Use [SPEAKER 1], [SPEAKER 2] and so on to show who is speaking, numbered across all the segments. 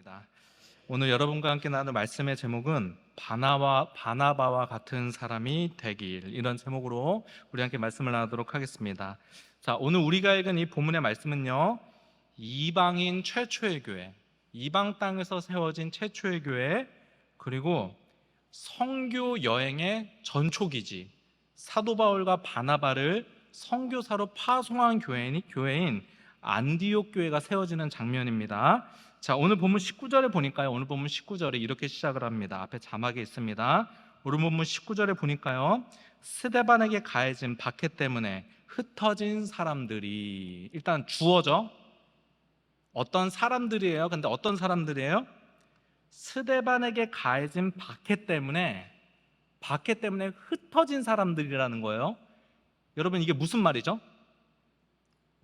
[SPEAKER 1] 입니다. 오늘 여러분과 함께 나눌 말씀의 제목은 바나바와 같은 사람이 되길, 이런 제목으로 우리 함께 말씀을 나누도록 하겠습니다. 자, 오늘 우리가 읽은 이 본문의 말씀은요, 이방인 최초의 교회, 이방 땅에서 세워진 최초의 교회, 그리고 선교 여행의 전초기지, 사도 바울과 바나바를 선교사로 파송한 교회인 안디옥 교회가 세워지는 장면입니다. 자, 오늘 본문 19절에 보니까요, 오늘 본문 19절에 이렇게 시작을 합니다. 앞에 자막에 있습니다. 오늘 본문 19절에 보니까요, 스데반에게 가해진 박해 때문에 흩어진 사람들이, 일단 주어죠. 어떤 사람들이에요? 근데 어떤 사람들이에요? 스데반에게 가해진 박해 때문에 흩어진 사람들이라는 거예요. 여러분, 이게 무슨 말이죠?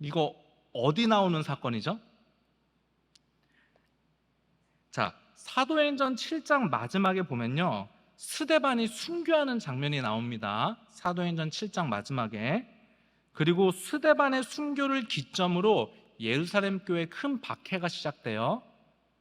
[SPEAKER 1] 이거 어디 나오는 사건이죠? 자, 사도행전 7장 마지막에 보면요, 스데반이 순교하는 장면이 나옵니다. 사도행전 7장 마지막에. 그리고 스데반의 순교를 기점으로 예루살렘 교회에 큰 박해가 시작돼요.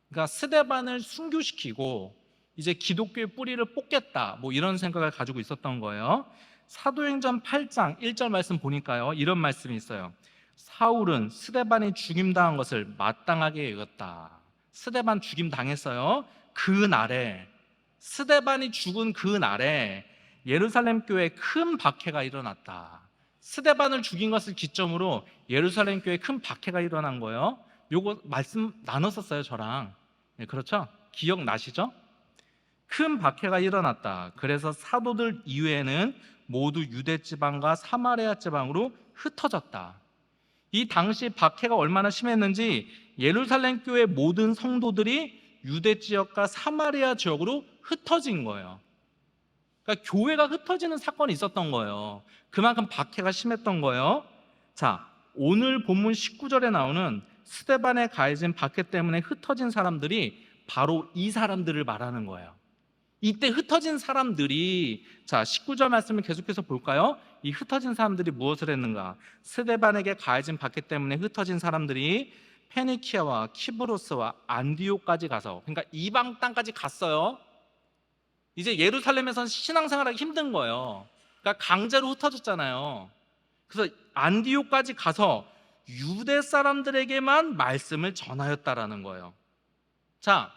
[SPEAKER 1] 그러니까 스데반을 순교시키고 이제 기독교의 뿌리를 뽑겠다, 뭐 이런 생각을 가지고 있었던 거예요. 사도행전 8장 1절 말씀 보니까요, 이런 말씀이 있어요. 사울은 스데반이 죽임당한 것을 마땅하게 여겼다. 스데반 죽임 당했어요. 스데반이 죽은 그 날에 예루살렘 교회에 큰 박해가 일어났다. 스데반을 죽인 것을 기점으로 예루살렘 교회에 큰 박해가 일어난 거예요. 요거 말씀 나눴었어요, 저랑. 네, 그렇죠? 기억나시죠? 큰 박해가 일어났다. 그래서 사도들 이외에는 모두 유대 지방과 사마리아 지방으로 흩어졌다. 이 당시 박해가 얼마나 심했는지 예루살렘 교회 모든 성도들이 유대 지역과 사마리아 지역으로 흩어진 거예요. 그러니까 교회가 흩어지는 사건이 있었던 거예요. 그만큼 박해가 심했던 거예요. 자, 오늘 본문 19절에 나오는 스데반에 가해진 박해 때문에 흩어진 사람들이 바로 이 사람들을 말하는 거예요. 이때 흩어진 사람들이, 자, 19절 말씀을 계속해서 볼까요? 이 흩어진 사람들이 무엇을 했는가? 스데반에게 가해진 박해 때문에 흩어진 사람들이 페니키아와 키브로스와 안디옥까지 가서, 그러니까 이방 땅까지 갔어요. 이제 예루살렘에서는 신앙생활하기 힘든 거예요. 그러니까 강제로 흩어졌잖아요. 그래서 안디옥까지 가서 유대 사람들에게만 말씀을 전하였다라는 거예요. 자,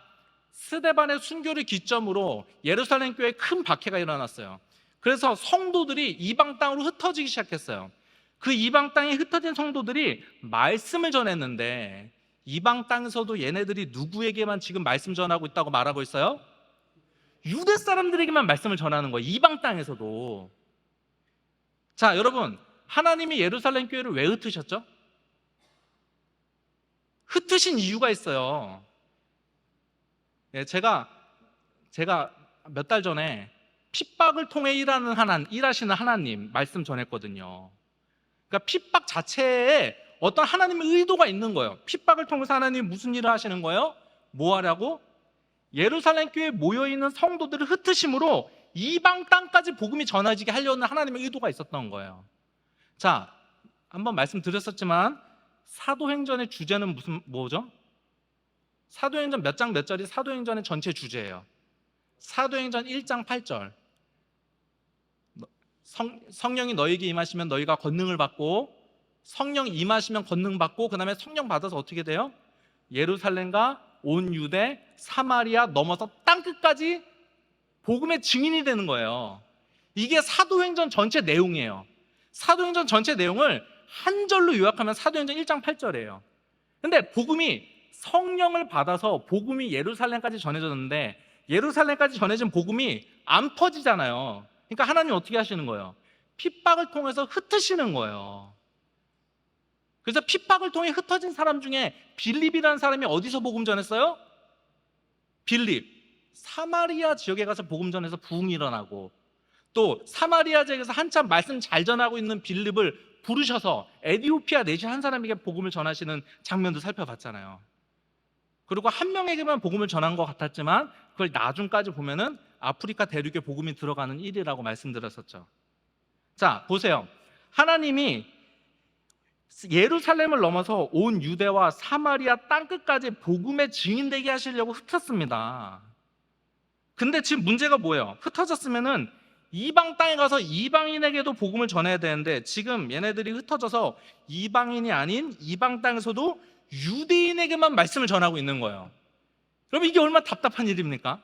[SPEAKER 1] 스데반의 순교를 기점으로 예루살렘 교회에 큰 박해가 일어났어요. 그래서 성도들이 이방 땅으로 흩어지기 시작했어요. 그 이방 땅에 흩어진 성도들이 말씀을 전했는데, 이방 땅에서도 얘네들이 누구에게만 지금 말씀 전하고 있다고 말하고 있어요? 유대 사람들에게만 말씀을 전하는 거예요. 이방 땅에서도. 자, 여러분, 하나님이 예루살렘 교회를 왜 흩으셨죠? 흩으신 이유가 있어요. 예, 제가 몇 달 전에 핍박을 통해 일하시는 하나님 말씀 전했거든요. 그러니까 핍박 자체에 어떤 하나님의 의도가 있는 거예요. 핍박을 통해서 하나님이 무슨 일을 하시는 거예요? 뭐 하려고? 예루살렘 교회에 모여있는 성도들을 흩으심으로 이방 땅까지 복음이 전해지게 하려는 하나님의 의도가 있었던 거예요. 자, 한번 말씀드렸었지만 사도행전의 주제는 뭐죠? 사도행전 몇 장 몇 절이 사도행전의 전체 주제예요. 사도행전 1장 8절. 성령이 너에게 임하시면 너희가 권능을 받고, 성령 임하시면 권능 받고, 그 다음에 성령 받아서 어떻게 돼요? 예루살렘과 온 유대, 사마리아 넘어서 땅끝까지 복음의 증인이 되는 거예요. 이게 사도행전 전체 내용이에요. 사도행전 전체 내용을 한 절로 요약하면 사도행전 1장 8절이에요. 근데 복음이, 성령을 받아서 복음이 예루살렘까지 전해졌는데, 예루살렘까지 전해진 복음이 안 퍼지잖아요. 그러니까 하나님 어떻게 하시는 거예요? 핍박을 통해서 흩으시는 거예요. 그래서 핍박을 통해 흩어진 사람 중에 빌립이라는 사람이 어디서 복음 전했어요? 빌립. 사마리아 지역에 가서 복음 전해서 부흥이 일어나고, 또 사마리아 지역에서 한참 말씀 잘 전하고 있는 빌립을 부르셔서 에디오피아 내신 한 사람에게 복음을 전하시는 장면도 살펴봤잖아요. 그리고 한 명에게만 복음을 전한 것 같았지만 그걸 나중까지 보면은 아프리카 대륙에 복음이 들어가는 일이라고 말씀드렸었죠. 자, 보세요. 하나님이 예루살렘을 넘어서 온 유대와 사마리아 땅끝까지 복음의 증인되게 하시려고 흩었습니다. 근데 지금 문제가 뭐예요? 흩어졌으면은 이방 땅에 가서 이방인에게도 복음을 전해야 되는데 지금 얘네들이 흩어져서 이방인이 아닌 이방 땅에서도 유대인에게만 말씀을 전하고 있는 거예요. 여러분, 이게 얼마나 답답한 일입니까?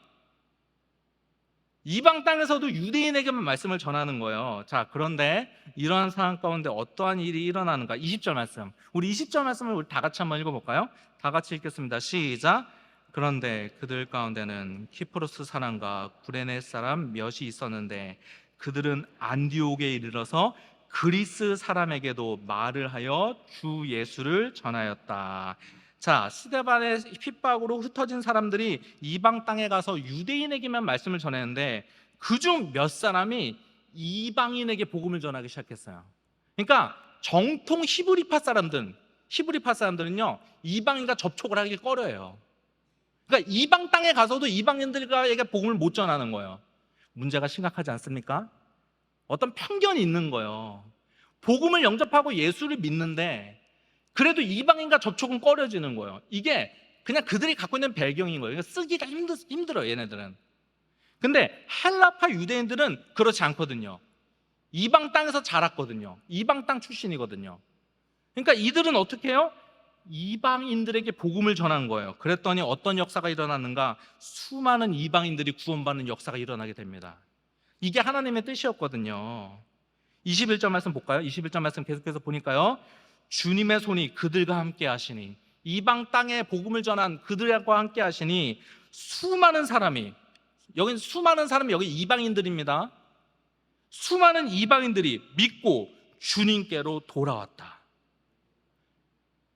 [SPEAKER 1] 이방 땅에서도 유대인에게만 말씀을 전하는 거예요. 자, 그런데 이러한 상황 가운데 어떠한 일이 일어나는가? 20절 말씀. 우리 20절 말씀을 우리 다 같이 한번 읽어볼까요? 다 같이 읽겠습니다. 시작. 그런데 그들 가운데는 키프로스 사람과 구레네 사람 몇이 있었는데 그들은 안디옥에 이르러서 그리스 사람에게도 말을 하여 주 예수를 전하였다. 자, 스데반의 핍박으로 흩어진 사람들이 이방 땅에 가서 유대인에게만 말씀을 전했는데 그중 몇 사람이 이방인에게 복음을 전하기 시작했어요. 그러니까 정통 히브리파 사람들은요 이방인과 접촉을 하기 꺼려요. 그러니까 이방 땅에 가서도 이방인들에게 복음을 못 전하는 거예요. 문제가 심각하지 않습니까? 어떤 편견이 있는 거예요. 복음을 영접하고 예수를 믿는데 그래도 이방인과 접촉은 꺼려지는 거예요. 이게 그냥 그들이 갖고 있는 배경인 거예요. 쓰기가 힘들어요, 얘네들은. 근데 헬라파 유대인들은 그렇지 않거든요. 이방 땅에서 자랐거든요. 이방 땅 출신이거든요. 그러니까 이들은 어떻게 해요? 이방인들에게 복음을 전한 거예요. 그랬더니 어떤 역사가 일어났는가? 수많은 이방인들이 구원받는 역사가 일어나게 됩니다. 이게 하나님의 뜻이었거든요. 21절 말씀 볼까요? 21절 말씀 계속해서 보니까요, 주님의 손이 그들과 함께 하시니, 이방 땅에 복음을 전한 그들과 함께 하시니 수많은 사람이, 여기 이방인들입니다. 수많은 이방인들이 믿고 주님께로 돌아왔다.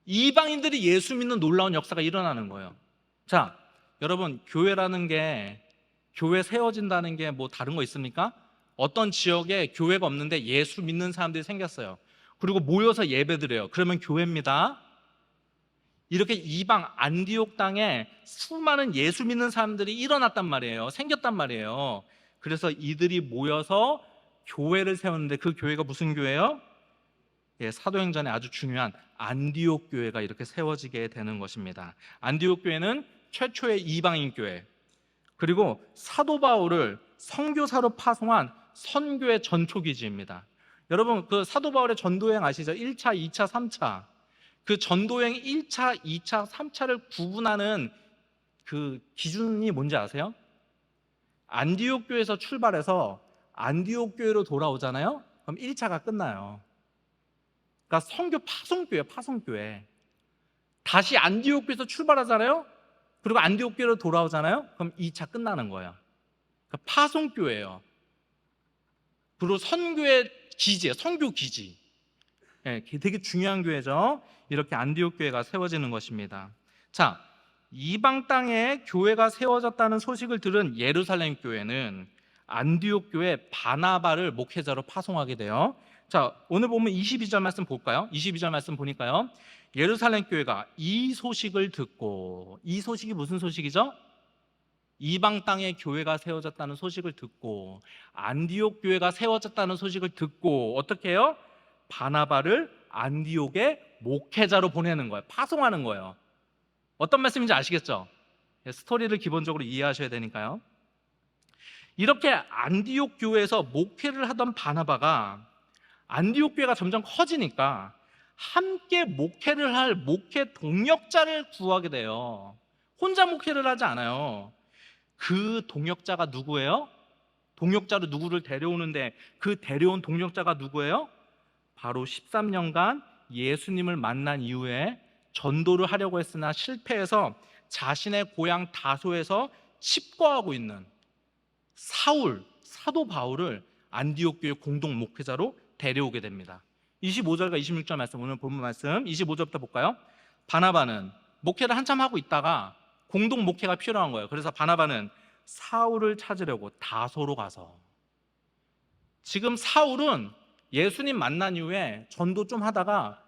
[SPEAKER 1] 이방인들이 예수 믿는 놀라운 역사가 일어나는 거예요. 자, 여러분, 교회라는 게, 교회 세워진다는 게 뭐 다른 거 있습니까? 어떤 지역에 교회가 없는데 예수 믿는 사람들이 생겼어요. 그리고 모여서 예배드려요. 그러면 교회입니다. 이렇게 이방 안디옥 땅에 수많은 예수 믿는 사람들이 일어났단 말이에요. 생겼단 말이에요. 그래서 이들이 모여서 교회를 세웠는데 그 교회가 무슨 교회예요? 사도행전에 아주 중요한 안디옥 교회가 이렇게 세워지게 되는 것입니다. 안디옥 교회는 최초의 이방인 교회, 그리고 사도 바울을 선교사로 파송한 선교의 전초기지입니다. 여러분, 그 사도 바울의 전도여행 아시죠? 1차, 2차, 3차. 그 전도여행 1차, 2차, 3차를 구분하는 그 기준이 뭔지 아세요? 안디옥 교회에서 출발해서 안디옥 교회로 돌아오잖아요? 그럼 1차가 끝나요. 그러니까 선교 파송교회, 파송교회. 다시 안디옥 교회에서 출발하잖아요? 그리고 안디옥 교회로 돌아오잖아요? 그럼 2차 끝나는 거예요. 그러니까 파송교회예요. 그리고 선교의 기지예요. 선교 기지. 되게 중요한 교회죠. 이렇게 안디옥 교회가 세워지는 것입니다. 자, 이방 땅에 교회가 세워졌다는 소식을 들은 예루살렘 교회는 안디옥 교회 바나바를 목회자로 파송하게 돼요. 자, 오늘 보면 22절 말씀 볼까요? 22절 말씀 보니까요, 예루살렘 교회가 이 소식을 듣고, 이 소식이 무슨 소식이죠? 이방 땅에 교회가 세워졌다는 소식을 듣고, 안디옥 교회가 세워졌다는 소식을 듣고 어떻게 해요? 바나바를 안디옥의 목회자로 보내는 거예요. 파송하는 거예요. 어떤 말씀인지 아시겠죠? 스토리를 기본적으로 이해하셔야 되니까요. 이렇게 안디옥 교회에서 목회를 하던 바나바가 안디옥 교회가 점점 커지니까 함께 목회를 할 목회 동역자를 구하게 돼요. 혼자 목회를 하지 않아요. 그 동역자가 누구예요? 동역자로 누구를 데려오는데 그 데려온 동역자가 누구예요? 바로 13년간 예수님을 만난 이후에 전도를 하려고 했으나 실패해서 자신의 고향 다소에서 칩거하고 있는 사도 바울을 안디옥 교회 공동 목회자로 데려오게 됩니다. 25절과 26절 말씀, 오늘 본문 말씀 25절부터 볼까요? 바나바는 목회를 한참 하고 있다가 공동 목회가 필요한 거예요. 그래서 바나바는 사울을 찾으려고 다소로 가서, 지금 사울은 예수님 만난 이후에 전도 좀 하다가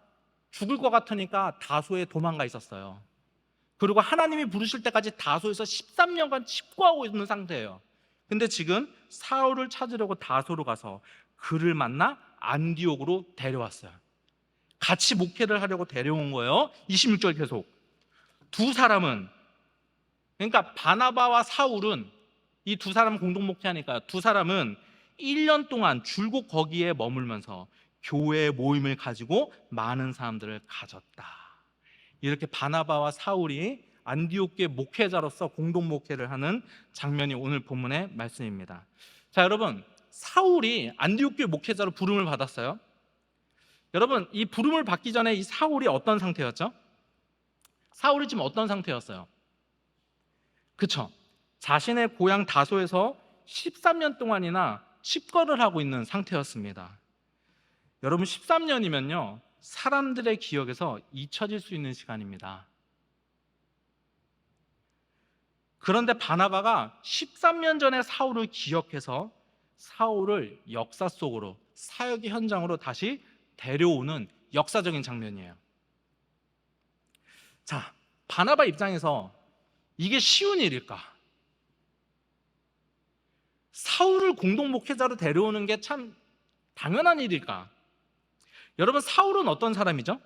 [SPEAKER 1] 죽을 것 같으니까 다소에 도망가 있었어요. 그리고 하나님이 부르실 때까지 다소에서 13년간 칩거하고 있는 상태예요. 근데 지금 사울을 찾으려고 다소로 가서 그를 만나 안디옥으로 데려왔어요. 같이 목회를 하려고 데려온 거예요. 26절 계속. 두 사람은, 그러니까 바나바와 사울은, 이 두 사람 공동 목회하니까 두 사람은 1년 동안 줄곧 거기에 머물면서 교회 모임을 가지고 많은 사람들을 가졌다. 이렇게 바나바와 사울이 안디옥교의 목회자로서 공동 목회를 하는 장면이 오늘 본문의 말씀입니다. 자, 여러분, 사울이 안디옥교의 목회자로 부름을 받았어요. 여러분, 이 부름을 받기 전에 이 사울이 어떤 상태였죠? 사울이 지금 어떤 상태였어요? 그쵸? 자신의 고향 다소에서 13년 동안이나 칩거를 하고 있는 상태였습니다. 여러분, 13년이면요 사람들의 기억에서 잊혀질 수 있는 시간입니다. 그런데 바나바가 13년 전에 사울을 기억해서 사울을 역사 속으로, 사역의 현장으로 다시 데려오는 역사적인 장면이에요. 자, 바나바 입장에서 이게 쉬운 일일까? 사울을 공동 목회자로 데려오는 게 참 당연한 일일까? 여러분, 사울은 어떤 사람이죠?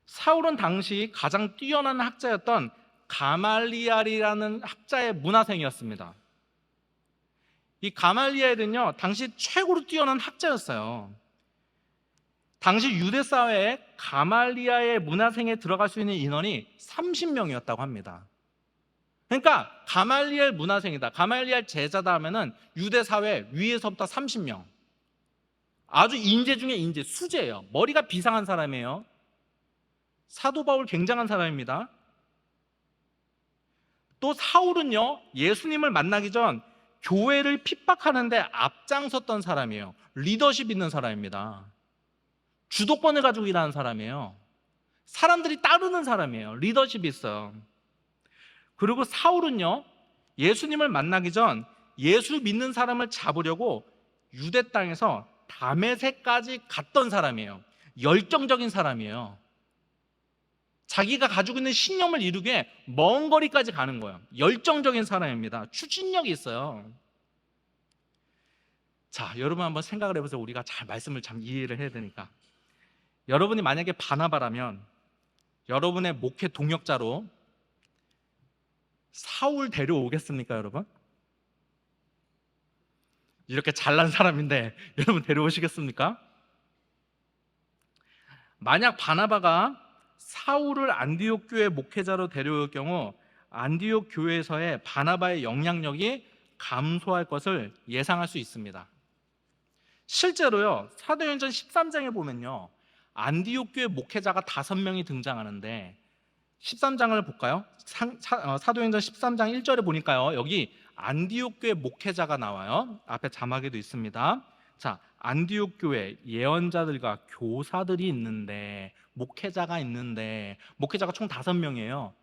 [SPEAKER 1] 사울은 당시 가장 뛰어난 학자였던 가말리알이라는 학자의 문화생이었습니다. 이 가말리알은요 당시 최고로 뛰어난 학자였어요. 당시 유대 사회에 가말리알의 문화생에 들어갈 수 있는 인원이 30명이었다고 합니다. 그러니까 가말리알 문화생이다, 가말리알 제자다 하면은 유대 사회 위에서부터 30명, 아주 인재 중에 인재, 수재예요. 머리가 비상한 사람이에요. 사도 바울 굉장한 사람입니다. 또 사울은요 예수님을 만나기 전 교회를 핍박하는데 앞장섰던 사람이에요. 리더십 있는 사람입니다. 주도권을 가지고 일하는 사람이에요. 사람들이 따르는 사람이에요. 리더십이 있어요. 그리고 사울은요 예수님을 만나기 전 예수 믿는 사람을 잡으려고 유대 땅에서 다메섹까지 갔던 사람이에요. 열정적인 사람이에요. 자기가 가지고 있는 신념을 이루기 위해 먼 거리까지 가는 거예요. 열정적인 사람입니다. 추진력이 있어요. 자, 여러분 한번 생각을 해보세요. 우리가 잘 말씀을 참 이해를 해야 되니까. 여러분이 만약에 바나바라면 여러분의 목회 동역자로 사울 데려오겠습니까, 여러분? 이렇게 잘난 사람인데 여러분 데려오시겠습니까? 만약 바나바가 사울을 안디옥 교회 목회자로 데려올 경우 안디옥 교회에서의 바나바의 영향력이 감소할 것을 예상할 수 있습니다. 실제로요 사도행전 13장에 보면요 안디옥 교회 목회자가 5명이 등장하는데 13장을 볼까요? 사도행전 13장 1절에 보니까요 여기 안디옥 교회 목회자가 나와요. 앞에 자막에도 있습니다. 자, 안디옥 교회 예언자들과 교사들이 있는데, 목회자가 있는데, 목회자가 총 5명이에요.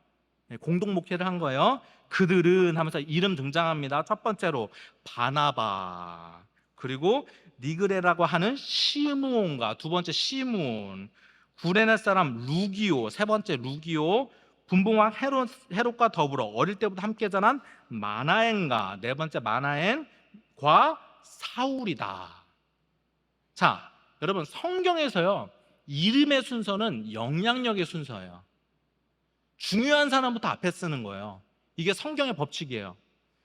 [SPEAKER 1] 공동 목회를 한 거예요. 그들은 하면서 이름 등장합니다. 첫 번째로 바나바, 그리고 니그레라고 하는 시므온과 두 번째 시므온, 구레네 사람 루기오, 세 번째 루기오, 분봉왕 헤롯과 더불어 어릴 때부터 함께 자란 마나엔과 네 번째 마나엔과 사울이다. 자, 여러분 성경에서요 이름의 순서는 영향력의 순서예요. 중요한 사람부터 앞에 쓰는 거예요. 이게 성경의 법칙이에요.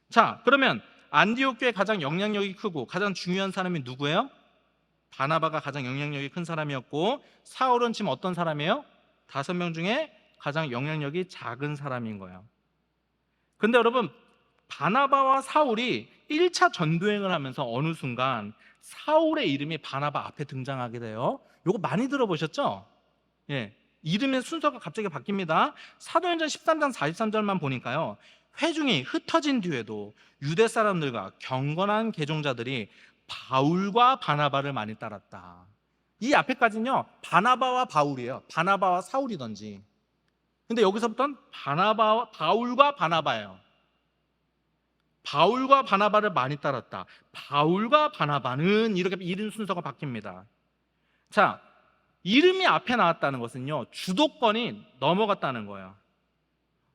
[SPEAKER 1] 자, 그러면 안디옥 교회 가장 영향력이 크고 가장 중요한 사람이 누구예요? 바나바가 가장 영향력이 큰 사람이었고, 사울은 지금 어떤 사람이에요? 5명 중에 가장 영향력이 작은 사람인 거예요. 근데 여러분 바나바와 사울이 1차 전도행을 하면서 어느 순간 사울의 이름이 바나바 앞에 등장하게 돼요. 이거 많이 들어보셨죠? 예, 이름의 순서가 갑자기 바뀝니다. 사도행전 13장 43절만 보니까요 회중이 흩어진 뒤에도 유대 사람들과 경건한 개종자들이 바울과 바나바를 많이 따랐다. 이 앞에까지는요 바나바와 바울이에요. 바나바와 사울이던지. 근데 여기서부터는 바울과 바나바예요. 바울과 바나바를 많이 따랐다. 바울과 바나바는 이렇게 이름 순서가 바뀝니다. 자, 이름이 앞에 나왔다는 것은요 주도권이 넘어갔다는 거예요.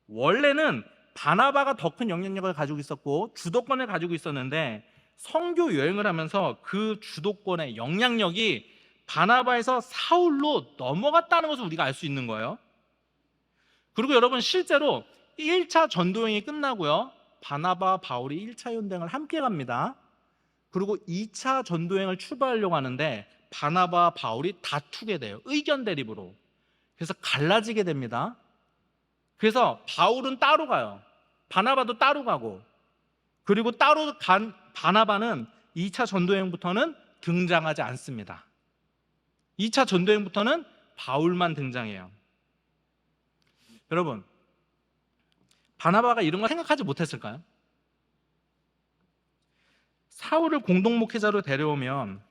[SPEAKER 1] 원래는 바나바가 더 큰 영향력을 가지고 있었고 주도권을 가지고 있었는데 선교 여행을 하면서 그 주도권의 영향력이 바나바에서 사울로 넘어갔다는 것을 우리가 알 수 있는 거예요. 그리고 여러분 실제로 1차 전도여행이 끝나고요, 바나바, 바울이 1차 전도여행을 함께 갑니다. 그리고 2차 전도여행을 출발하려고 하는데 바나바, 바울이 다투게 돼요. 의견 대립으로. 그래서 갈라지게 됩니다. 그래서 바울은 따로 가요. 바나바도 따로 가고, 그리고 따로 간 바나바는 2차 전도여행부터는 등장하지 않습니다. 2차 전도여행부터는 바울만 등장해요. 여러분, 바나바가 이런 걸 생각하지 못했을까요? 사울을 공동 목회자로 데려오면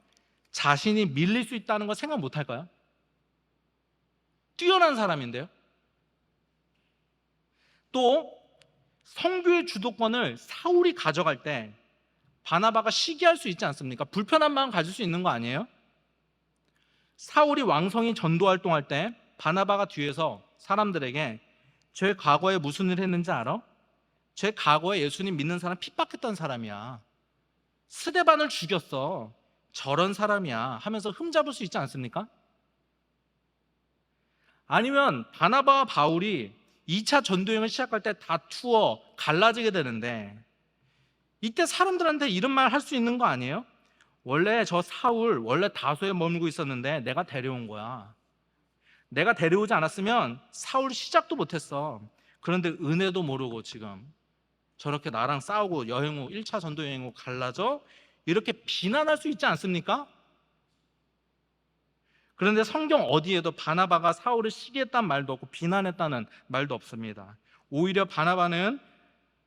[SPEAKER 1] 자신이 밀릴 수 있다는 걸 생각 못할까요? 뛰어난 사람인데요. 또 선교의 주도권을 사울이 가져갈 때 바나바가 시기할 수 있지 않습니까? 불편한 마음 가질 수 있는 거 아니에요? 사울이 왕성히 전도 활동할 때 바나바가 뒤에서 사람들에게 제 과거에 무슨 일 했는지 알아? 제 과거에 예수님 믿는 사람 핍박했던 사람이야. 스데반을 죽였어. 저런 사람이야 하면서 흠잡을 수 있지 않습니까? 아니면 바나바와 바울이 2차 전도여행을 시작할 때 다투어 갈라지게 되는데 이때 사람들한테 이런 말 할 수 있는 거 아니에요? 원래 저 사울 원래 다소에 머물고 있었는데 내가 데려온 거야. 내가 데려오지 않았으면 사울 시작도 못했어. 그런데 은혜도 모르고 지금 저렇게 나랑 싸우고 여행 후 1차 전도 여행 후 갈라져? 이렇게 비난할 수 있지 않습니까? 그런데 성경 어디에도 바나바가 사울을 시기했다는 말도 없고 비난했다는 말도 없습니다. 오히려 바나바는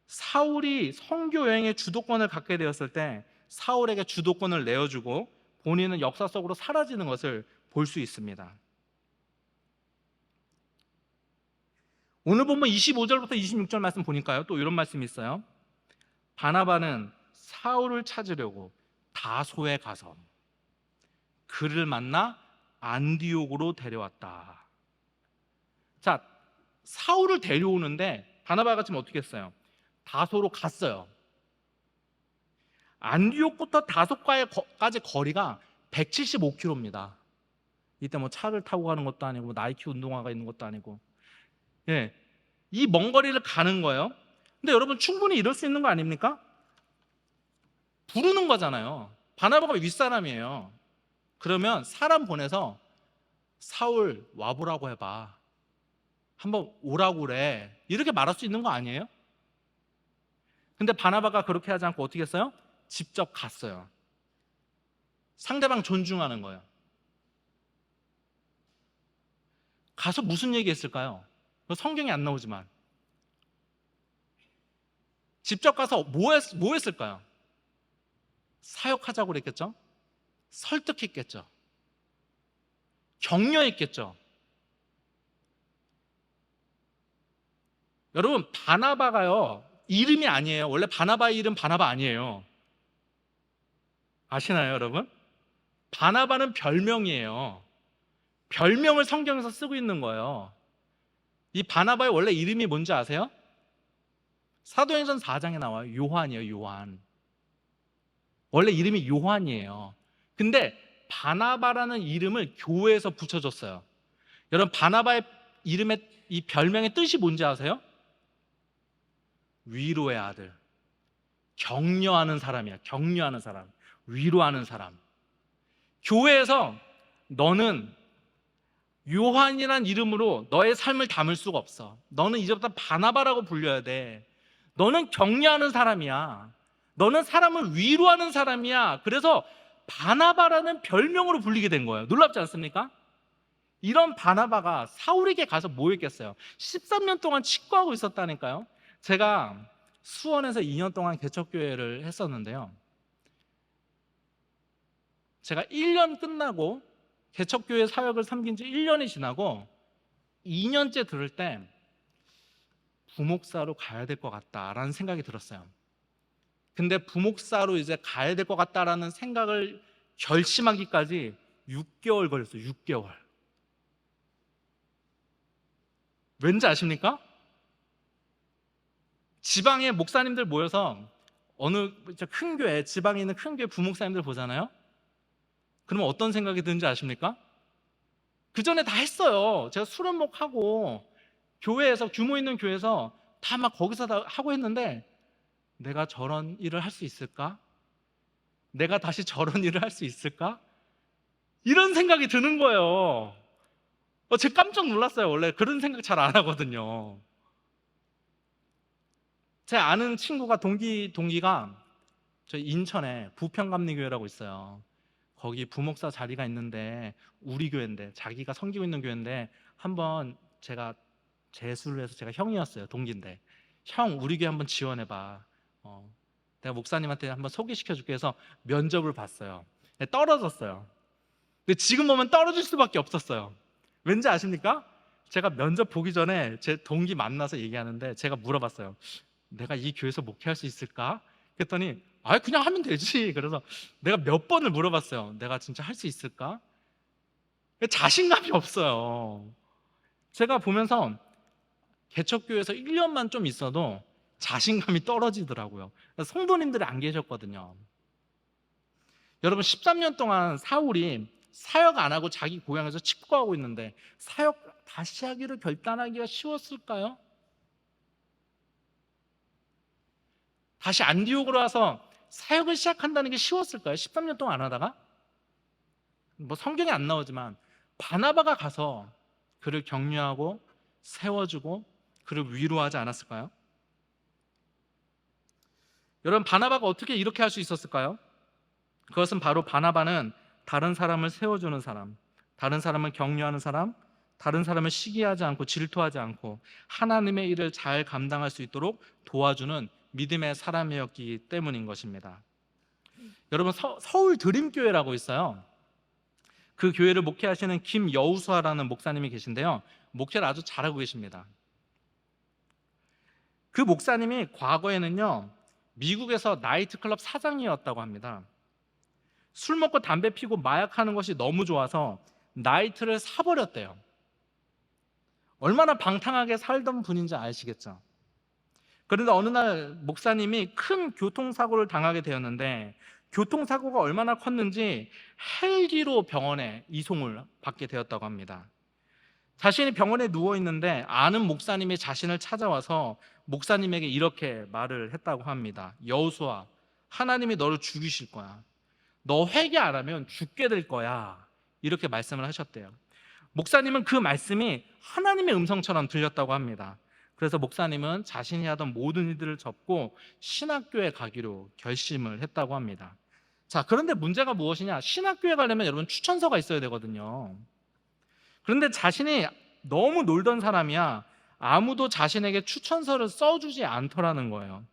[SPEAKER 1] 사울이 선교 여행의 주도권을 갖게 되었을 때 사울에게 주도권을 내어주고 본인은 역사 속으로 사라지는 것을 볼 수 있습니다. 오늘 본문 25절부터 26절 말씀 보니까요, 또 이런 말씀이 있어요. 바나바는 사울을 찾으려고 다소에 가서 그를 만나 안디옥으로 데려왔다. 자, 사울을 데려오는데 바나바가 지금 어떻게 했어요? 다소로 갔어요. 안디옥부터 다소까지 거리가 175km입니다. 이때 뭐 차를 타고 가는 것도 아니고 나이키 운동화가 있는 것도 아니고, 예, 이 먼 거리를 가는 거예요. 근데 여러분 충분히 이럴 수 있는 거 아닙니까? 부르는 거잖아요. 바나바가 윗사람이에요. 그러면 사람 보내서 사울 와보라고 해봐. 한번 오라고 그래. 이렇게 말할 수 있는 거 아니에요? 근데 바나바가 그렇게 하지 않고 어떻게 했어요? 직접 갔어요. 상대방 존중하는 거예요. 가서 무슨 얘기 했을까요? 성경에 안 나오지만 직접 가서 뭐 했을까요? 사역하자고 그랬겠죠? 설득했겠죠? 격려했겠죠? 여러분, 바나바가요 이름이 아니에요. 원래 바나바의 이름 바나바 아니에요. 아시나요, 여러분? 바나바는 별명이에요. 별명을 성경에서 쓰고 있는 거예요. 이 바나바의 원래 이름이 뭔지 아세요? 사도행전 4장에 나와요. 요한이에요, 요한. 원래 이름이 요한이에요. 근데 바나바라는 이름을 교회에서 붙여줬어요. 여러분, 바나바의 이름의 이 별명의 뜻이 뭔지 아세요? 위로의 아들. 격려하는 사람이야. 격려하는 사람. 위로하는 사람. 교회에서 너는 요한이란 이름으로 너의 삶을 담을 수가 없어. 너는 이제부터 바나바라고 불려야 돼. 너는 격려하는 사람이야. 너는 사람을 위로하는 사람이야. 그래서 바나바라는 별명으로 불리게 된 거예요. 놀랍지 않습니까? 이런 바나바가 사울에게 가서 뭐 했겠어요? 13년 동안 치과하고 있었다니까요. 제가 수원에서 2년 동안 개척교회를 했었는데요, 제가 1년 끝나고 개척교회 사역을 섬긴 지 1년이 지나고 2년째 들을 때 부목사로 가야 될 것 같다라는 생각이 들었어요. 근데 부목사로 이제 가야 될 것 같다라는 생각을 결심하기까지 6개월 걸렸어요. 6개월. 왠지 아십니까? 지방에 목사님들 모여서 어느 큰 교회, 지방에 있는 큰 교회 부목사님들 보잖아요. 그러면 어떤 생각이 드는지 아십니까? 그 전에 다 했어요. 제가 수련목하고 교회에서, 규모 있는 교회에서 다 막 거기서 다 하고 했는데, 내가 저런 일을 할 수 있을까? 내가 다시 저런 일을 할 수 있을까? 이런 생각이 드는 거예요. 제가 깜짝 놀랐어요. 원래 그런 생각 잘 안 하거든요. 제 아는 친구가 동기가 저 인천에 부평감리교회라고 있어요. 거기 부목사 자리가 있는데, 우리 교회인데, 자기가 섬기고 있는 교회인데, 한번 제가 재수를 해서, 제가 형이었어요. 동기인데, 형 우리 교회 한번 지원해봐. 내가 목사님한테 한번 소개시켜 줄게 해서 면접을 봤어요. 네, 떨어졌어요. 근데 지금 보면 떨어질 수밖에 없었어요. 왠지 아십니까? 제가 면접 보기 전에 제 동기 만나서 얘기하는데, 제가 물어봤어요. 내가 이 교회에서 목회할 수 있을까? 그랬더니 그냥 하면 되지. 그래서 내가 몇 번을 물어봤어요. 내가 진짜 할 수 있을까? 자신감이 없어요. 제가 보면서 개척교회에서 1년만 좀 있어도 자신감이 떨어지더라고요. 성도님들이 안 계셨거든요. 여러분, 13년 동안 사울이 사역 안 하고 자기 고향에서 칩거하고 있는데, 사역 다시 하기를 결단하기가 쉬웠을까요? 다시 안디옥으로 와서 사역을 시작한다는 게 쉬웠을까요? 13년 동안 안 하다가? 뭐 성경에 안 나오지만 바나바가 가서 그를 격려하고 세워주고 그를 위로하지 않았을까요? 여러분, 바나바가 어떻게 이렇게 할 수 있었을까요? 그것은 바로, 바나바는 다른 사람을 세워주는 사람, 다른 사람을 격려하는 사람, 다른 사람을 시기하지 않고 질투하지 않고 하나님의 일을 잘 감당할 수 있도록 도와주는 믿음의 사람이었기 때문인 것입니다. 여러분, 서울 드림교회라고 있어요. 그 교회를 목회하시는 김여우수아라는 목사님이 계신데요, 목회를 아주 잘하고 계십니다. 그 목사님이 과거에는요, 미국에서 나이트클럽 사장이었다고 합니다. 술 먹고 담배 피고 마약하는 것이 너무 좋아서 나이트를 사버렸대요. 얼마나 방탕하게 살던 분인지 아시겠죠? 그런데 어느 날 목사님이 큰 교통사고를 당하게 되었는데, 교통사고가 얼마나 컸는지 헬기로 병원에 이송을 받게 되었다고 합니다. 자신이 병원에 누워있는데 아는 목사님이 자신을 찾아와서 목사님에게 이렇게 말을 했다고 합니다. 여호수아, 하나님이 너를 죽이실 거야. 너 회개 안 하면 죽게 될 거야. 이렇게 말씀을 하셨대요. 목사님은 그 말씀이 하나님의 음성처럼 들렸다고 합니다. 그래서 목사님은 자신이 하던 모든 일들을 접고 신학교에 가기로 결심을 했다고 합니다. 자, 그런데 문제가 무엇이냐? 신학교에 가려면 여러분 추천서가 있어야 되거든요. 그런데 자신이 너무 놀던 사람이야 아무도 자신에게 추천서를 써주지 않더라는 거예요.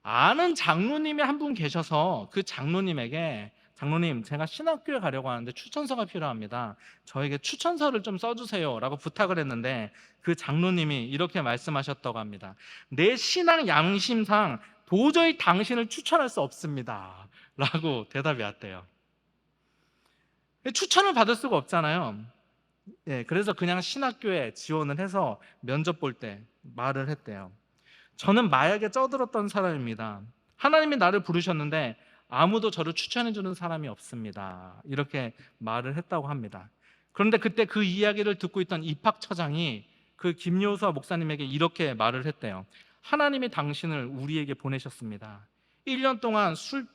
[SPEAKER 1] 아는 장로님이 한 분 계셔서 그 장로님에게, 장로님, 제가 신학교에 가려고 하는데 추천서가 필요합니다. 저에게 추천서를 좀 써주세요 라고 부탁을 했는데, 그 장로님이 이렇게 말씀하셨다고 합니다. 내 신앙 양심상 도저히 당신을 추천할 수 없습니다 라고 대답이 왔대요. 추천을 받을 수가 없잖아요. 그래서 그냥 신학교에 지원을 해서 면접 볼 때 말을 했대요. 저는 마약에 쩌들었던 사람입니다. 하나님이 나를 부르셨는데 아무도 저를 추천해주는 사람이 없습니다. 이렇게 말을 했다고 합니다. 그런데 그때 그 이야기를 듣고 있던 입학처장이 그 김여수아 목사님에게 이렇게 말을 했대요. 하나님이 당신을 우리에게 보내셨습니다. 1년 동안 술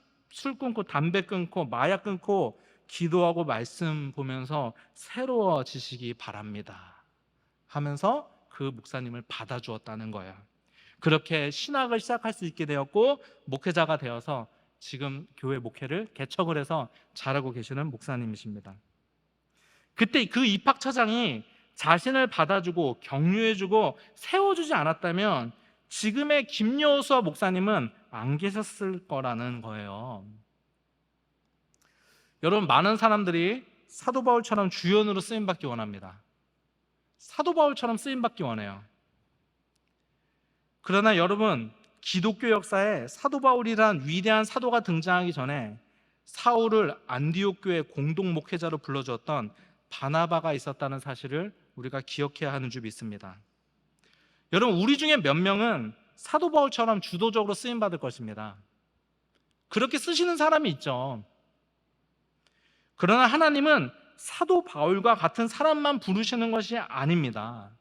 [SPEAKER 1] 끊고 담배 끊고 마약 끊고 기도하고 말씀 보면서 새로워지시기 바랍니다 하면서 그 목사님을 받아주었다는 거예요. 그렇게 신학을 시작할 수 있게 되었고 목회자가 되어서 지금 교회 목회를 개척을 해서 잘하고 계시는 목사님이십니다. 그때 그 입학처장이 자신을 받아주고 격려해주고 세워주지 않았다면 지금의 김여수아 목사님은 안 계셨을 거라는 거예요. 여러분, 많은 사람들이 사도 바울처럼 주연으로 쓰임받기 원합니다. 사도 바울처럼 쓰임받기 원해요. 그러나 여러분, 기독교 역사에 사도 바울이란 위대한 사도가 등장하기 전에 사울을 안디옥 교회 공동 목회자로 불러주었던 바나바가 있었다는 사실을 우리가 기억해야 하는 줄 믿습니다. 여러분, 우리 중에 몇 명은 사도 바울처럼 주도적으로 쓰임받을 것입니다. 그렇게 쓰시는 사람이 있죠. 그러나 하나님은 사도 바울과 같은 사람만 부르시는 것이 아닙니다.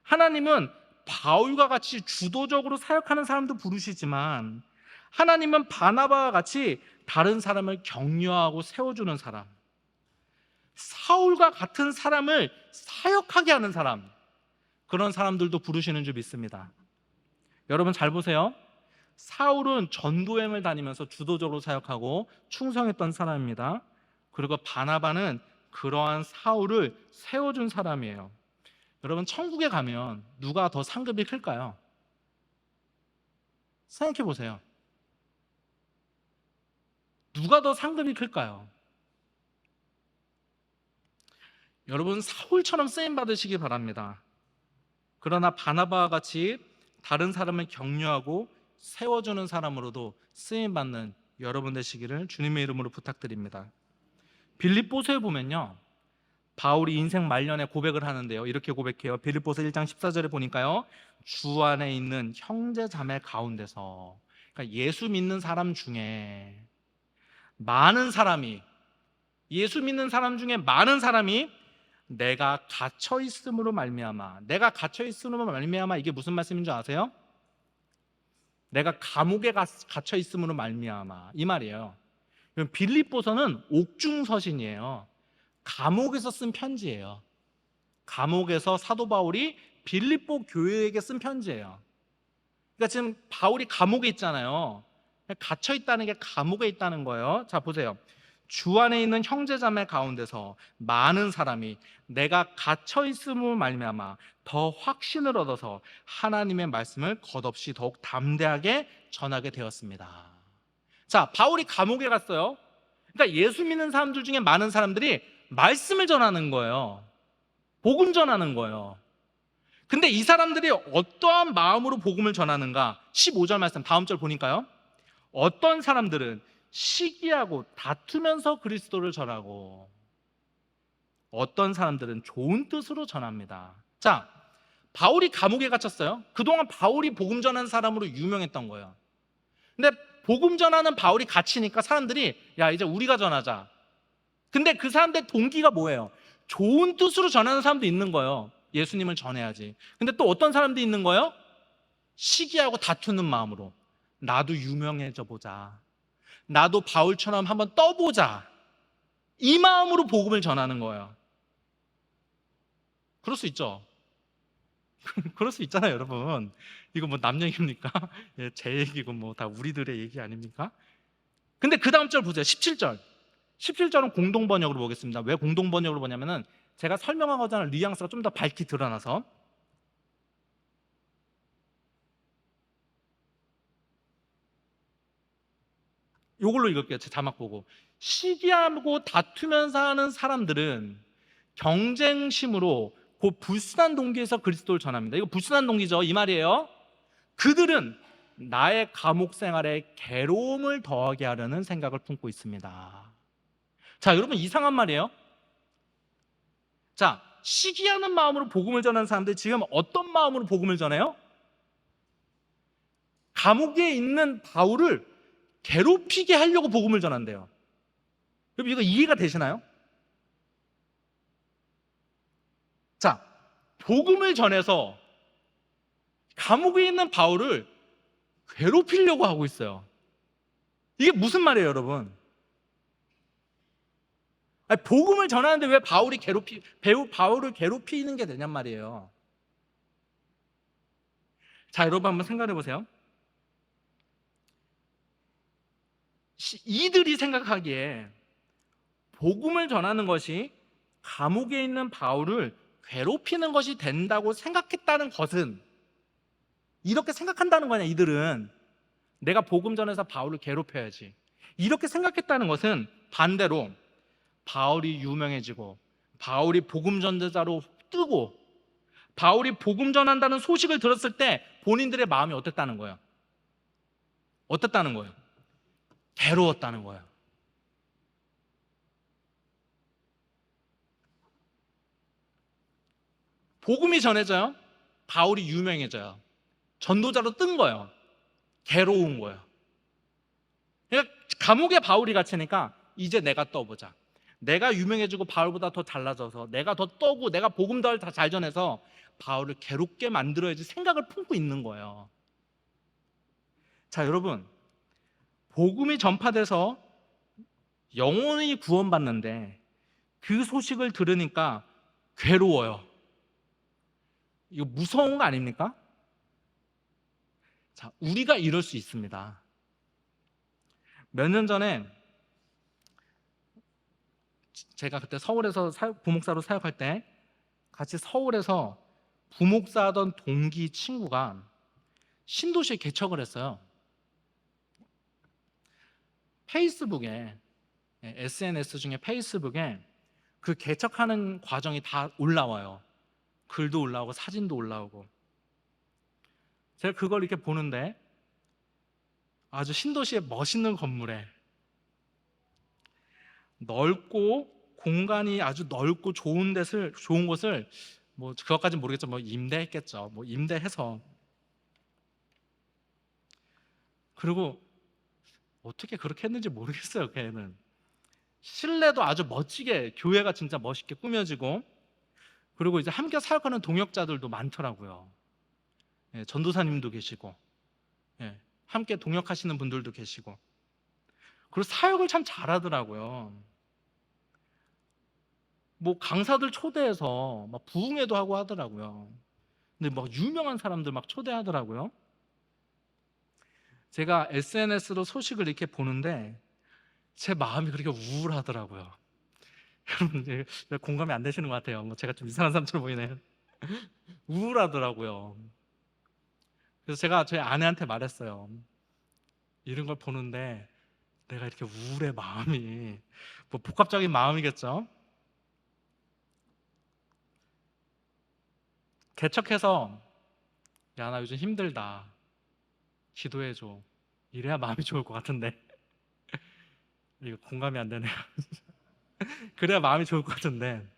[SPEAKER 1] 하나님은 바울과 같이 주도적으로 사역하는 사람도 부르시지만 하나님은 바나바와 같이 다른 사람을 격려하고 세워주는 사람, 사울과 같은 사람을 사역하게 하는 사람, 그런 사람들도 부르시는 줄 믿습니다. 여러분 잘 보세요. 사울은 전도행을 다니면서 주도적으로 사역하고 충성했던 사람입니다. 그리고 바나바는 그러한 사울을 세워준 사람이에요. 여러분 천국에 가면 누가 더 상급이 클까요? 생각해 보세요. 누가 더 상급이 클까요? 여러분 사울처럼 쓰임 받으시기 바랍니다. 그러나 바나바와 같이 다른 사람을 격려하고 세워주는 사람으로도 쓰임 받는 여러분 되시기를 주님의 이름으로 부탁드립니다. 빌립보서에 보면요, 바울이 인생 말년에 고백을 하는데요, 이렇게 고백해요. 빌립보서 1장 14절에 보니까요, 주 안에 있는 형제 자매 가운데서, 그러니까 예수 믿는 사람 중에 많은 사람이, 예수 믿는 사람 중에 많은 사람이 내가 갇혀 있음으로 말미암아, 내가 갇혀 있음으로 말미암아, 이게 무슨 말씀인 줄 아세요? 내가 감옥에 갇혀 있음으로 말미암아, 이 말이에요. 빌립보서는 옥중서신이에요. 감옥에서 쓴 편지예요. 감옥에서 사도 바울이 빌립보 교회에게 쓴 편지예요. 그러니까 지금 바울이 감옥에 있잖아요. 갇혀 있다는 게 감옥에 있다는 거예요. 자 보세요. 주 안에 있는 형제자매 가운데서 많은 사람이 내가 갇혀 있음을 말미암아 더 확신을 얻어서 하나님의 말씀을 겉없이 더욱 담대하게 전하게 되었습니다. 자, 바울이 감옥에 갔어요. 그러니까 예수 믿는 사람들 중에 많은 사람들이 말씀을 전하는 거예요. 복음 전하는 거예요. 근데 이 사람들이 어떠한 마음으로 복음을 전하는가? 15절 말씀 다음 절 보니까요, 어떤 사람들은 시기하고 다투면서 그리스도를 전하고 어떤 사람들은 좋은 뜻으로 전합니다. 자, 바울이 감옥에 갇혔어요. 그동안 바울이 복음 전하는 사람으로 유명했던 거예요. 근데 복음 전하는 바울이 갇히니까 사람들이 야 이제 우리가 전하자. 근데 그 사람들 동기가 뭐예요? 좋은 뜻으로 전하는 사람도 있는 거예요. 예수님을 전해야지. 근데 또 어떤 사람도 있는 거예요? 시기하고 다투는 마음으로 나도 유명해져 보자, 나도 바울처럼 한번 떠보자, 이 마음으로 복음을 전하는 거예요. 그럴 수 있죠. 그럴 수 있잖아요, 여러분. 이거 뭐 남 얘기입니까? 예, 제 얘기고 뭐 다 우리들의 얘기 아닙니까? 근데 그 다음 절 보세요. 17절. 17절은 공동번역으로 보겠습니다. 왜 공동번역으로 보냐면은 제가 설명하고자 하는 뉘앙스가 좀 더 밝게 드러나서. 이걸로 읽을게요. 제 자막 보고. 시기하고 다투면서 하는 사람들은 경쟁심으로 그 불순한 동기에서 그리스도를 전합니다. 이거 불순한 동기죠, 이 말이에요. 그들은 나의 감옥 생활에 괴로움을 더하게 하려는 생각을 품고 있습니다. 자, 여러분 이상한 말이에요. 자, 시기하는 마음으로 복음을 전하는 사람들 지금 어떤 마음으로 복음을 전해요? 감옥에 있는 바울을 괴롭히게 하려고 복음을 전한대요. 여러분 이거 이해가 되시나요? 자, 복음을 전해서 감옥에 있는 바울을 괴롭히려고 하고 있어요. 이게 무슨 말이에요, 여러분? 아니, 복음을 전하는데 왜 바울을 괴롭히는 게 되냔 말이에요. 자, 여러분 한번 생각해 보세요. 이들이 생각하기에 복음을 전하는 것이 감옥에 있는 바울을 괴롭히는 것이 된다고 생각했다는 것은, 이렇게 생각한다는 거냐, 이들은. 내가 복음 전해서 바울을 괴롭혀야지, 이렇게 생각했다는 것은 반대로 바울이 유명해지고 바울이 복음 전도자로 뜨고 바울이 복음 전한다는 소식을 들었을 때 본인들의 마음이 어땠다는 거예요? 어땠다는 거예요? 괴로웠다는 거예요. 복음이 전해져요. 바울이 유명해져요. 전도자로 뜬 거예요. 괴로운 거예요. 그러니까 감옥에 바울이 갇히니까 이제 내가 떠보자, 내가 유명해지고 바울보다 더 달라져서 내가 더 떠고 내가 복음을 다 잘 전해서 바울을 괴롭게 만들어야지 생각을 품고 있는 거예요. 자, 여러분, 복음이 전파돼서 영혼이 구원받는데 그 소식을 들으니까 괴로워요. 이거 무서운 거 아닙니까? 자, 우리가 이럴 수 있습니다. 몇 년 전에 제가 그때 서울에서 부목사로 사역할 때 같이 서울에서 부목사 하던 동기 친구가 신도시에 개척을 했어요. 페이스북에, SNS 중에 페이스북에 그 개척하는 과정이 다 올라와요. 글도 올라오고 사진도 올라오고. 제가 그걸 이렇게 보는데 아주 신도시의 멋있는 건물에 넓고 공간이 아주 넓고 좋은 곳을 뭐 그것까지는 모르겠죠. 뭐 임대했겠죠. 뭐 임대해서. 그리고 어떻게 그렇게 했는지 모르겠어요. 걔는 실내도 아주 멋지게, 교회가 진짜 멋있게 꾸며지고, 그리고 이제 함께 사역하는 동역자들도 많더라고요. 예, 전도사님도 계시고, 예, 함께 동역하시는 분들도 계시고, 그리고 사역을 참 잘하더라고요. 뭐 강사들 초대해서 막 부흥회도 하고 하더라고요. 근데 막 유명한 사람들 막 초대하더라고요. 제가 SNS로 소식을 이렇게 보는데 제 마음이 그렇게 우울하더라고요. 여러분 이제 공감이 안 되시는 것 같아요. 뭐 제가 좀 이상한 사람처럼 보이네요. 우울하더라고요. 그래서 제가 저희 아내한테 말했어요. 이런 걸 보는데 내가 이렇게 우울해, 마음이. 뭐 복합적인 마음이겠죠. 개척해서 야, 나 요즘 힘들다, 기도해줘, 이래야 마음이 좋을 것 같은데 이거 공감이 안 되네요. 그래야 마음이 좋을 것 같은데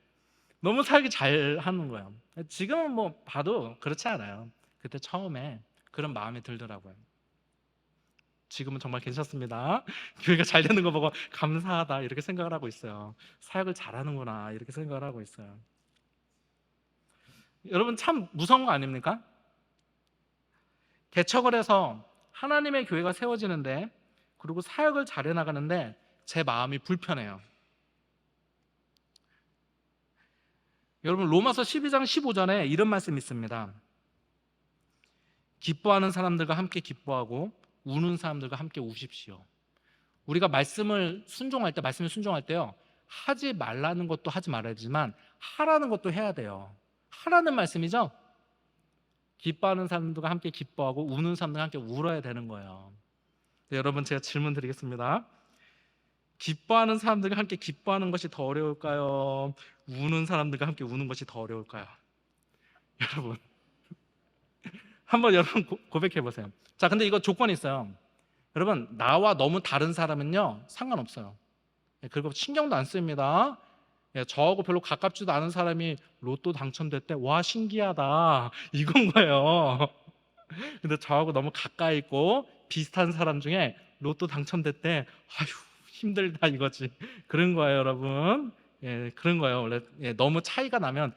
[SPEAKER 1] 너무 살기 잘 하는 거예요. 지금은 뭐 봐도 그렇지 않아요. 그때 처음에 그런 마음이 들더라고요. 지금은 정말 괜찮습니다. 교회가 잘 되는 거 보고 감사하다 이렇게 생각을 하고 있어요. 사역을 잘하는구나 이렇게 생각을 하고 있어요. 여러분 참 무서운 거 아닙니까? 개척을 해서 하나님의 교회가 세워지는데, 그리고 사역을 잘해 나가는데 제 마음이 불편해요. 여러분 로마서 12장 15절에 이런 말씀이 있습니다. 기뻐하는 사람들과 함께 기뻐하고 우는 사람들과 함께 우십시오. 우리가 말씀을 순종할 때요, 하지 말라는 것도 하지 말아야지만 하라는 것도 해야 돼요. 하라는 말씀이죠. 기뻐하는 사람들과 함께 기뻐하고 우는 사람들과 함께 울어야 되는 거예요. 네, 여러분 제가 질문 드리겠습니다. 기뻐하는 사람들과 함께 기뻐하는 것이 더 어려울까요? 우는 사람들과 함께 우는 것이 더 어려울까요? 여러분 한번 여러분 고백해 보세요. 자, 근데 이거 조건이 있어요. 여러분 나와 너무 다른 사람은요 상관없어요. 그리고 신경도 안 씁니다. 저하고 별로 가깝지도 않은 사람이 로또 당첨됐대, 와 신기하다 이건 거예요. 근데 저하고 너무 가까이 있고 비슷한 사람 중에 로또 당첨됐대, 아휴 힘들다 이거지. 그런 거예요 여러분. 그런 거예요 원래. 너무 차이가 나면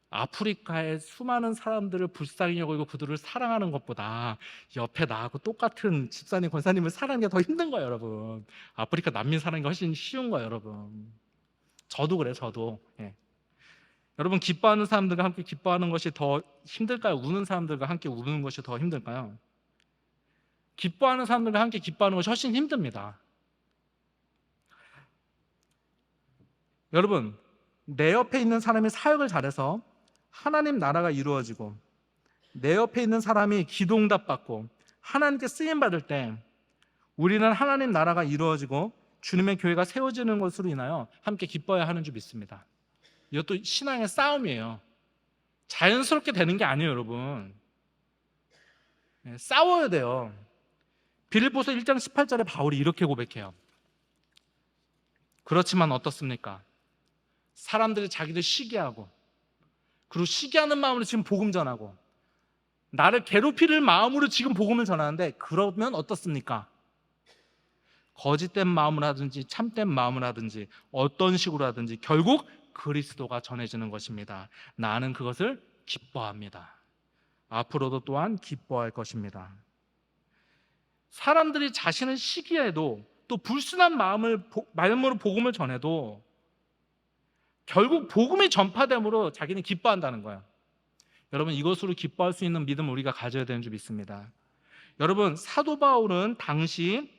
[SPEAKER 1] 아프리카의 수많은 사람들을 불쌍히 여기고 그들을 사랑하는 것보다 옆에 나하고 똑같은 집사님 권사님을 사랑하는 게 더 힘든 거예요 여러분. 아프리카 난민 사랑하는 게 훨씬 쉬운 거예요 여러분. 저도 그래요 저도. 여러분 기뻐하는 사람들과 함께 기뻐하는 것이 더 힘들까요? 우는 사람들과 함께 우는 것이 더 힘들까요? 기뻐하는 사람들과 함께 기뻐하는 것이 훨씬 힘듭니다. 여러분 내 옆에 있는 사람이 사역을 잘해서 하나님 나라가 이루어지고 내 옆에 있는 사람이 기도응답 받고 하나님께 쓰임 받을 때 우리는 하나님 나라가 이루어지고 주님의 교회가 세워지는 것으로 인하여 함께 기뻐해야 하는 줄 믿습니다. 이것도 신앙의 싸움이에요. 자연스럽게 되는 게 아니에요 여러분. 싸워야 돼요. 빌립보서 1장 18절에 바울이 이렇게 고백해요. 그렇지만 어떻습니까? 사람들이 자기들 시기하고, 그리고 시기하는 마음으로 지금 복음 전하고 나를 괴롭히는 마음으로 지금 복음을 전하는데, 그러면 어떻습니까? 거짓된 마음을 하든지 참된 마음을 하든지 어떤 식으로 하든지 결국 그리스도가 전해지는 것입니다. 나는 그것을 기뻐합니다. 앞으로도 또한 기뻐할 것입니다. 사람들이 자신을 시기해도 또 불순한 마음으로 복음을 전해도 결국 복음이 전파됨으로 자기는 기뻐한다는 거예요. 여러분, 이것으로 기뻐할 수 있는 믿음을 우리가 가져야 되는 줄 믿습니다. 여러분, 사도 바울은 당시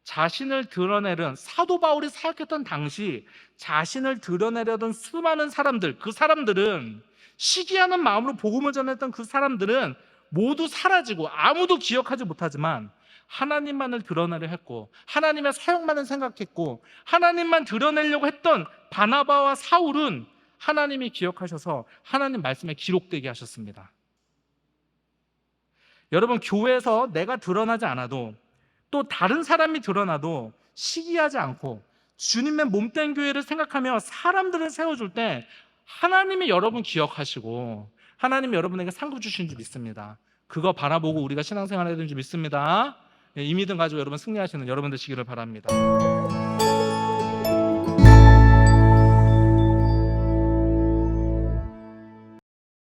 [SPEAKER 1] 자신을 드러내려던, 사도 바울이 사역했던 당시 자신을 드러내려던 수많은 사람들, 그 사람들은, 시기하는 마음으로 복음을 전했던 그 사람들은 모두 사라지고 아무도 기억하지 못하지만 하나님만을 드러내려 했고 하나님의 사역만을 생각했고 하나님만 드러내려고 했던 바나바와 사울은 하나님이 기억하셔서 하나님 말씀에 기록되게 하셨습니다. 여러분, 교회에서 내가 드러나지 않아도 또 다른 사람이 드러나도 시기하지 않고 주님의 몸된 교회를 생각하며 사람들을 세워줄 때 하나님이 여러분 기억하시고 하나님이 여러분에게 상급 주신 줄 믿습니다. 그거 바라보고 우리가 신앙생활 해야 되는 줄 믿습니다. 이 믿음 가지고 여러분 승리하시는 여러분 되시기를 바랍니다.